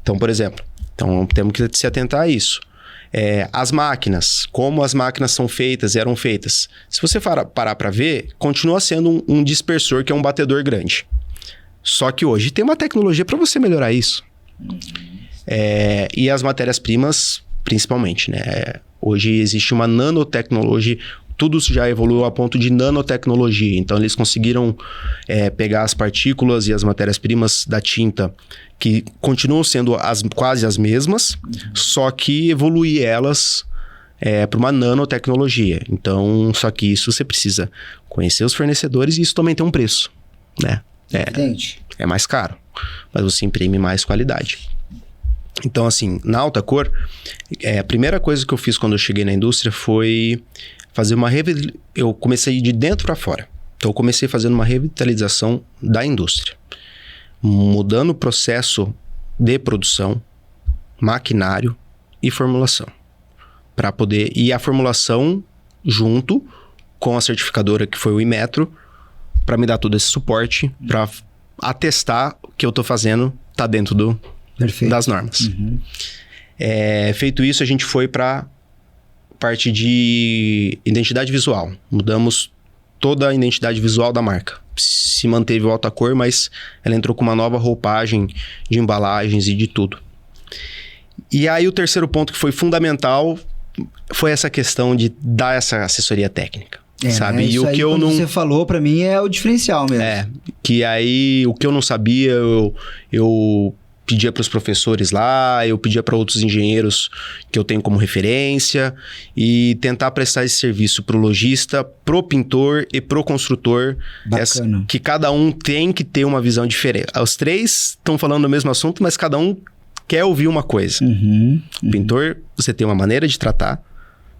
Então, por exemplo, temos que se atentar a isso. As máquinas, como as máquinas eram feitas. Se você parar para ver, continua sendo um dispersor, que é um batedor grande. Só que hoje tem uma tecnologia para você melhorar isso. E as matérias-primas, principalmente, né? Hoje existe uma nanotecnologia, tudo já evoluiu a ponto de nanotecnologia. Então, eles conseguiram pegar as partículas e as matérias-primas da tinta, que continuam sendo quase as mesmas, só que evoluir elas para uma nanotecnologia. Então, só que isso você precisa conhecer os fornecedores, e isso também tem um preço, né? É mais caro, mas você imprime mais qualidade. Então, assim, na alta cor, a primeira coisa que eu fiz quando eu cheguei na indústria foi fazer eu comecei de dentro para fora. Então, eu comecei fazendo uma revitalização da indústria, mudando o processo de produção, maquinário e formulação, para poder... E a formulação junto com a certificadora, que foi o Inmetro, para me dar todo esse suporte, para atestar que eu estou fazendo está dentro das normas. Feito isso, a gente foi para parte de identidade visual. Mudamos toda a identidade visual da marca. Se manteve o alta cor, mas ela entrou com uma nova roupagem de embalagens e de tudo. E aí o terceiro ponto que foi fundamental foi essa questão de dar essa assessoria técnica. Sabe? Isso, e o que eu não... você falou, pra mim, é o diferencial mesmo. Que aí o que eu não sabia, eu pedia para os professores lá, eu pedia para outros engenheiros que eu tenho como referência, e tentar prestar esse serviço pro lojista, pro pintor e pro construtor. Que cada um tem que ter uma visão diferente. Os três estão falando do mesmo assunto, mas cada um quer ouvir uma coisa. O pintor, você tem uma maneira de tratar,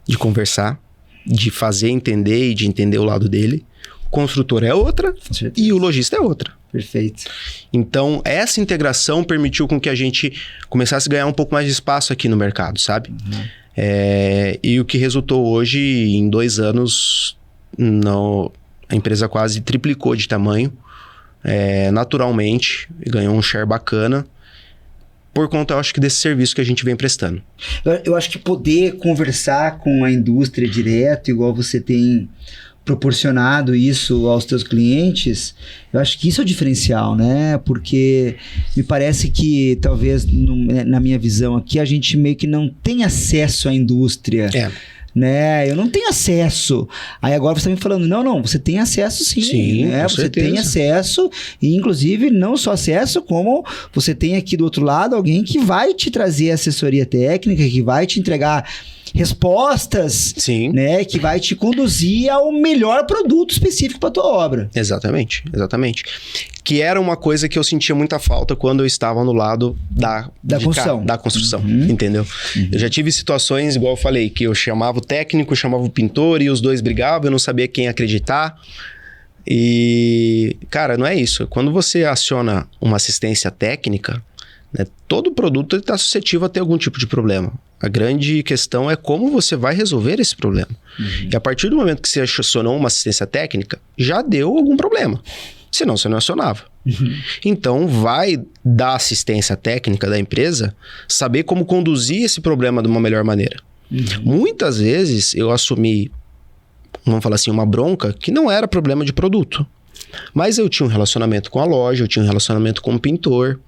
de conversar, de fazer entender e de entender o lado dele. O construtor é outra e o lojista é outra. Perfeito. Então, essa integração permitiu com que a gente começasse a ganhar um pouco mais de espaço aqui no mercado, sabe? Uhum. E o que resultou hoje, em 2 anos, a empresa quase triplicou de tamanho, naturalmente, ganhou um share bacana, por conta, eu acho que desse serviço que a gente vem prestando. Eu acho que poder conversar com a indústria direto, igual você tem proporcionado isso aos teus clientes, eu acho que isso é o diferencial, né? Porque me parece que, talvez, na minha visão aqui, a gente meio que não tem acesso à indústria. Né? Eu não tenho acesso. Aí agora você está me falando, não, você tem acesso sim, né? Você tem acesso, e inclusive não só acesso, como você tem aqui do outro lado alguém que vai te trazer assessoria técnica, que vai te entregar respostas, né, que vai te conduzir ao melhor produto específico para tua obra. Exatamente. Que era uma coisa que eu sentia muita falta quando eu estava no lado da construção, entendeu? Eu já tive situações, igual eu falei, que eu chamava o técnico, chamava o pintor e os dois brigavam, eu não sabia quem acreditar. E, cara, não é isso. Quando você aciona uma assistência técnica, né, todo produto está suscetível a ter algum tipo de problema. A grande questão é como você vai resolver esse problema. E a partir do momento que você acionou uma assistência técnica, já deu algum problema. Senão você não acionava. Então, vai da assistência técnica da empresa saber como conduzir esse problema de uma melhor maneira. Muitas vezes eu assumi, vamos falar assim, uma bronca que não era problema de produto. Mas eu tinha um relacionamento com a loja, eu tinha um relacionamento com o pintor.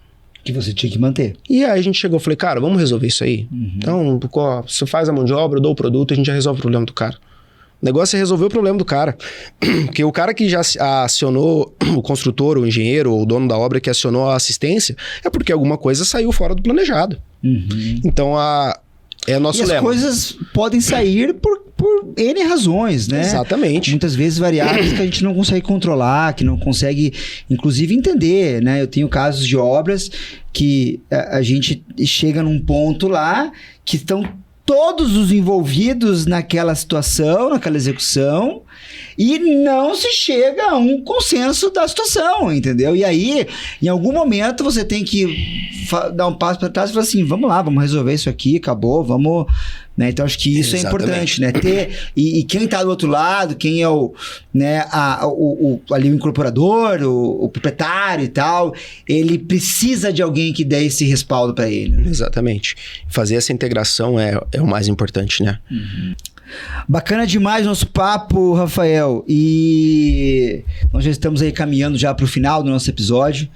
Que você tinha que manter. E aí a gente chegou e falei, cara, vamos resolver isso aí? Então, você faz a mão de obra, eu dou o produto, a gente já resolve o problema do cara. O negócio é resolver o problema do cara. Porque o cara que já acionou, o construtor, o engenheiro, ou o dono da obra que acionou a assistência, é porque alguma coisa saiu fora do planejado. Então, é nosso lema. E as coisas podem sair por N razões, né? Exatamente. Muitas vezes variáveis que a gente não consegue controlar, que não consegue, inclusive, entender, né? Eu tenho casos de obras que a gente chega num ponto lá que estão todos os envolvidos naquela situação, naquela execução, e não se chega a um consenso da situação, entendeu? E aí, em algum momento, você tem que dar um passo para trás e falar assim, vamos lá, vamos resolver isso aqui, acabou, vamos... Né? Então, acho que isso é importante, né? E quem está do outro lado, quem é ali o incorporador, o proprietário e tal, ele precisa de alguém que dê esse respaldo para ele. Né? Exatamente. Fazer essa integração é o mais importante, né? Bacana demais nosso papo, Rafael. E nós já estamos aí caminhando já para o final do nosso episódio.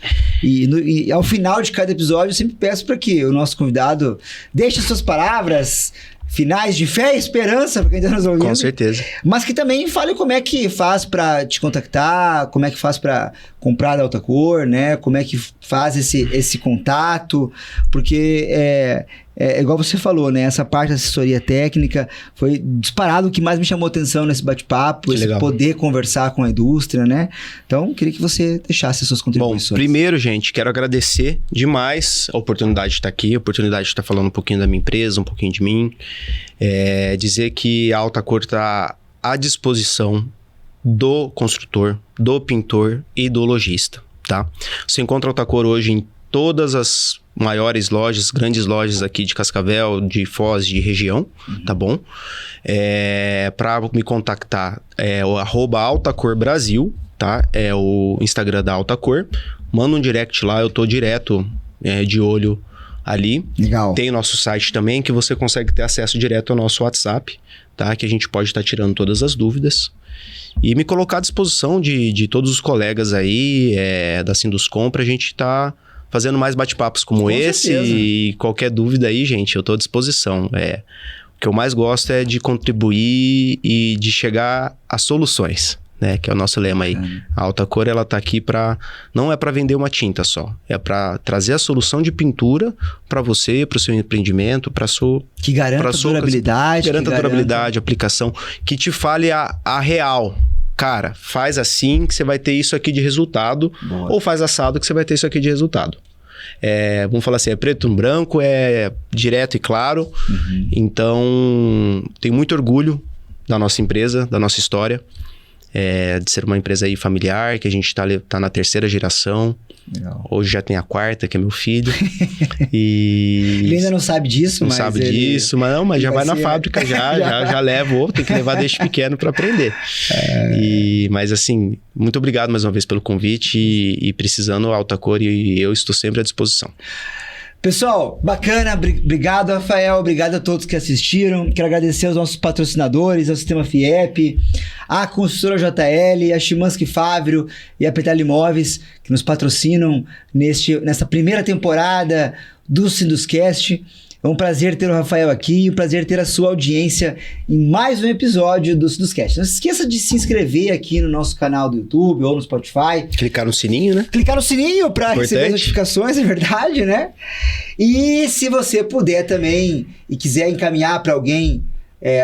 E ao final de cada episódio, eu sempre peço para que o nosso convidado deixe suas palavras finais de fé e esperança para quem está nos ouvindo. Com certeza. Mas que também fale como é que faz para te contactar, como é que faz para comprar da Altacor, né? Como é que faz esse contato, porque igual você falou, né? Essa parte da assessoria técnica foi disparado o que mais me chamou atenção nesse bate-papo, esse poder conversar com a indústria, né? Então, queria que você deixasse as suas contribuições. Bom, primeiro, gente, quero agradecer demais a oportunidade de estar aqui, a oportunidade de estar falando um pouquinho da minha empresa, um pouquinho de mim. Dizer que a Altacor está à disposição do construtor, do pintor e do lojista, tá? Você encontra a Altacor hoje em todas as maiores lojas, grandes lojas aqui de Cascavel, de Foz, de região, tá bom? Para me contactar, o @AltacorBrasil, tá? É o Instagram da Altacor. Manda um direct lá, eu tô direto de olho ali. Legal. Tem nosso site também, que você consegue ter acesso direto ao nosso WhatsApp, tá? Que a gente pode estar tirando todas as dúvidas. E me colocar à disposição de todos os colegas aí, da Sinduscom, pra gente estar fazendo mais bate-papos como esse. Certeza. E qualquer dúvida aí, gente, eu tô à disposição. O que eu mais gosto é de contribuir e de chegar a soluções, né? Que é o nosso lema aí. A Altacor, ela tá aqui não é para vender uma tinta só, é para trazer a solução de pintura para você, para o seu empreendimento, para sua... Que garanta durabilidade. Garanta durabilidade, aplicação, que te fale a real. Cara, faz assim que você vai ter isso aqui de resultado. Boa. Ou faz assado que você vai ter isso aqui de resultado. Vamos falar assim, é preto no branco, é direto e claro. Então, tenho muito orgulho da nossa empresa, da nossa história. de ser uma empresa aí familiar, que a gente tá na 3ª geração. Legal. Hoje já tem a 4ª, que é meu filho. E... Ele ainda não sabe disso, mas já vai na fábrica, já levo, tem que levar desde pequeno para aprender. Mas assim, muito obrigado mais uma vez pelo convite e precisando, Alta Cor e eu estou sempre à disposição. Pessoal, bacana, obrigado Rafael, obrigado a todos que assistiram, quero agradecer aos nossos patrocinadores, ao Sistema FIEP, a Construtora JL, a Szymanski Fávero e a Petal Imóveis, que nos patrocinam nessa primeira temporada do Sinduscast. É um prazer ter o Rafael aqui, um prazer ter a sua audiência em mais um episódio do Sinduscast. Não se esqueça de se inscrever aqui no nosso canal do YouTube ou no Spotify. Clicar no sininho, né? Clicar no sininho para receber as notificações, é verdade, né? E se você puder também e quiser encaminhar para alguém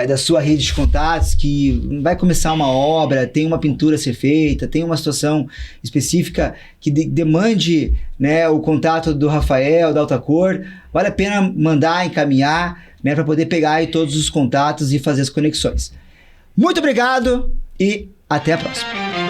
da sua rede de contatos que vai começar uma obra, tem uma pintura a ser feita, tem uma situação específica que demande, né, o contato do Rafael, da Alta Cor, vale a pena mandar, encaminhar, né, para poder pegar aí todos os contatos e fazer as conexões. Muito obrigado e até a próxima.